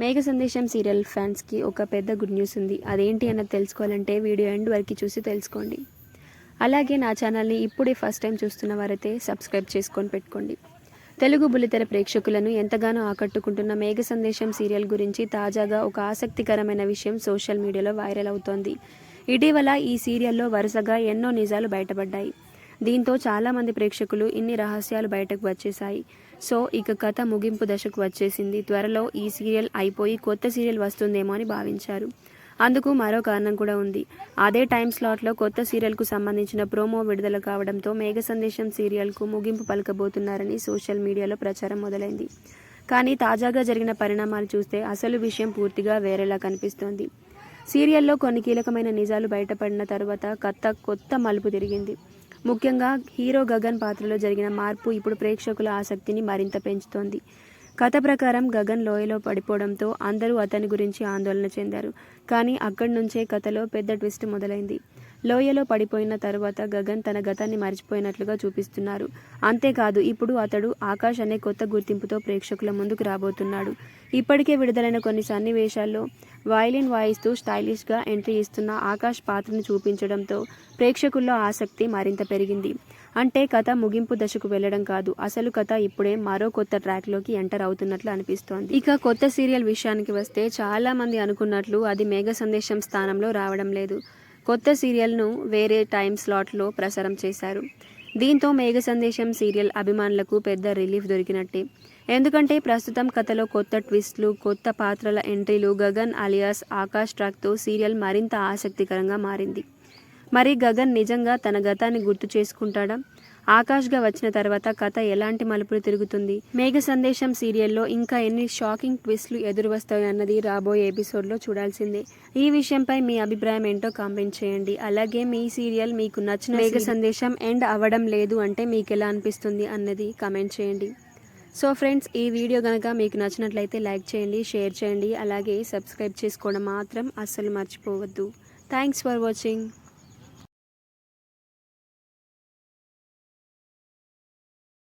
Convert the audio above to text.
మేఘ సందేశం సీరియల్ ఫ్యాన్స్కి ఒక పెద్ద గుడ్ న్యూస్ ఉంది. అదేంటి అన్నది తెలుసుకోవాలంటే వీడియో ఎండ్ వరకు చూసి తెలుసుకోండి. అలాగే నా ఛానల్ని ఇప్పుడే ఫస్ట్ టైం చూస్తున్న వారైతే సబ్స్క్రైబ్ చేసుకొని పెట్టుకోండి. తెలుగు బుల్లితెర ప్రేక్షకులను ఎంతగానో ఆకట్టుకుంటున్న మేఘ సందేశం సీరియల్ గురించి తాజాగా ఒక ఆసక్తికరమైన విషయం సోషల్ మీడియాలో వైరల్ అవుతోంది. ఇటీవల ఈ సీరియల్లో వరుసగా ఎన్నో నిజాలు బయటపడ్డాయి. దీంతో చాలామంది ప్రేక్షకులు ఇన్ని రహస్యాలు బయటకు వచ్చేశాయి. సో ఇక కథ ముగింపు దశకు వచ్చేసింది. త్వరలో ఈ సీరియల్ అయిపోయి కొత్త సీరియల్ వస్తుందేమో అని భావించారు. అందుకు మరో కారణం కూడా ఉంది. అదే టైం స్లాట్లో కొత్త సీరియల్కు సంబంధించిన ప్రోమో విడుదల కావడంతో మేఘ సందేశం సీరియల్కు ముగింపు పలకబోతున్నారని సోషల్ మీడియాలో ప్రచారం మొదలైంది. కానీ తాజాగా జరిగిన పరిణామాలు చూస్తే అసలు విషయం పూర్తిగా వేరేలా కనిపిస్తోంది. సీరియల్లో కొన్ని కీలకమైన నిజాలు బయటపడిన తర్వాత కొత్త మలుపు తిరిగింది. ముఖ్యంగా హీరో గగన్ పాత్రలో జరిగిన మార్పు ఇప్పుడు ప్రేక్షకుల ఆసక్తిని మరింత పెంచుతోంది. కథ ప్రకారం గగన్ లోయలో పడిపోవడంతో అందరూ అతని గురించి ఆందోళన చెందారు. కానీ అక్కడి నుంచే కథలో పెద్ద ట్విస్ట్ మొదలైంది. లోయలో పడిపోయిన తర్వాత గగన్ తన గతాన్ని మర్చిపోయినట్లుగా చూపిస్తున్నారు. అంతేకాదు ఇప్పుడు అతడు ఆకాష్ అనే కొత్త గుర్తింపుతో ప్రేక్షకుల ముందుకు రాబోతున్నాడు. ఇప్పటికే విడుదలైన కొన్ని సన్నివేశాల్లో వయలిన్ వాయిస్తూ స్టైలిష్గా ఎంట్రీ ఇస్తున్న ఆకాష్ పాత్రను చూపించడంతో ప్రేక్షకుల్లో ఆసక్తి మరింత పెరిగింది. అంటే కథ ముగింపు దశకు వెళ్లడం కాదు, అసలు కథ ఇప్పుడే మరో కొత్త ట్రాక్లోకి ఎంటర్ అవుతున్నట్లు అనిపిస్తోంది. ఇక కొత్త సీరియల్ విషయానికి వస్తే చాలా మంది అనుకున్నట్లు అది మేఘ సందేశం స్థానంలో రావడం లేదు. కొత్త సీరియల్ను వేరే టైం స్లాట్లో ప్రసారం చేశారు. దీంతో మేఘ సందేశం సీరియల్ అభిమానులకు పెద్ద రిలీఫ్ దొరికినట్టే. ఎందుకంటే ప్రస్తుతం కథలో కొత్త ట్విస్ట్లు, కొత్త పాత్రల ఎంట్రీలు, గగన్ అలియాస్ ఆకాష్ ట్రాక్తో సీరియల్ మరింత ఆసక్తికరంగా మారింది. మరి గగన్ నిజంగా తన గతాన్ని గుర్తు చేసుకుంటాడా? ఆకాష్గా వచ్చిన తర్వాత కథ ఎలాంటి మలుపులు తిరుగుతుంది? మేఘ సందేశం సీరియల్లో ఇంకా ఎన్ని షాకింగ్ ట్విస్ట్లు ఎదురు వస్తాయన్నది రాబోయే ఎపిసోడ్లో చూడాల్సిందే. ఈ విషయంపై మీ అభిప్రాయం ఏంటో కామెంట్ చేయండి. అలాగే మీ సీరియల్ మీకు నచ్చిన మేఘ సందేశం ఎండ్ అవ్వడం లేదు అంటే మీకు ఎలా అనిపిస్తుంది అన్నది కామెంట్ చేయండి. సో ఫ్రెండ్స్, ఈ వీడియో కనుక మీకు నచ్చినట్లయితే లైక్ చేయండి, షేర్ చేయండి, అలాగే సబ్స్క్రైబ్ చేసుకోవడం మాత్రం అస్సలు మర్చిపోవద్దు. Thanks for watching.